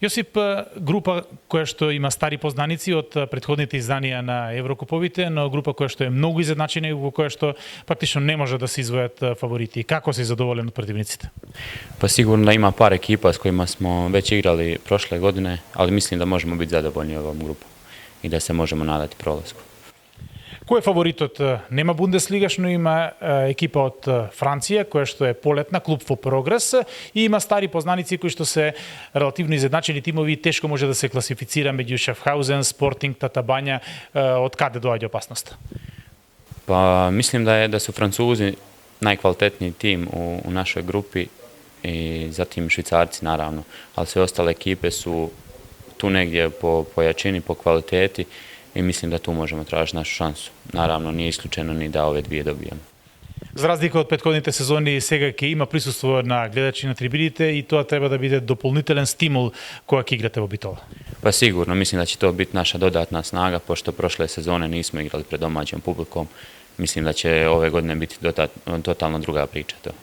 Јосип, група која што има стари познаници од претходните изданија на Еврокуповите, но група која што е многу изедначена и во која што практично не може да се извојат фаворити. Како си задоволен од противниците? Pa sigurno da ima par ekipa s kojima smo već igrali prošle godine, ali mislim da možemo biti zadovoljni ovom grupom i da se možemo nadati prolasku. Кој е фаворитот? Нема Бундеслигаш, но има екипа од Франција, која што е полетна, клуб во прогрес, и има стари познаници кои што се релативно изедначени тимови и тешко може да се класифицира меѓу Шафхаузен, Спортинг, Татабања, од каде доаѓа опасноста? Pa mislim da su Francuzi najkvalitetniji tim u našoj grupi i zatim Švicarci naravno, ali sve ostale ekipe su tu negdje po jačini, po kvaliteti i mislim da tu možemo tražiti našu šansu. Naravno, nije isključeno ni da ove dvije dobijemo. За разлика од претходните сезони, сега ќе има присуство на гледачи на трибините и тоа треба да биде дополнителен стимул кога ќе играте во Битола. Pa sigurno, mislim da će to biti naša dodatna snaga, pošto prošle sezone nismo igrali pred domaćom publikom. Mislim da će ove godine biti totalno druga priča to.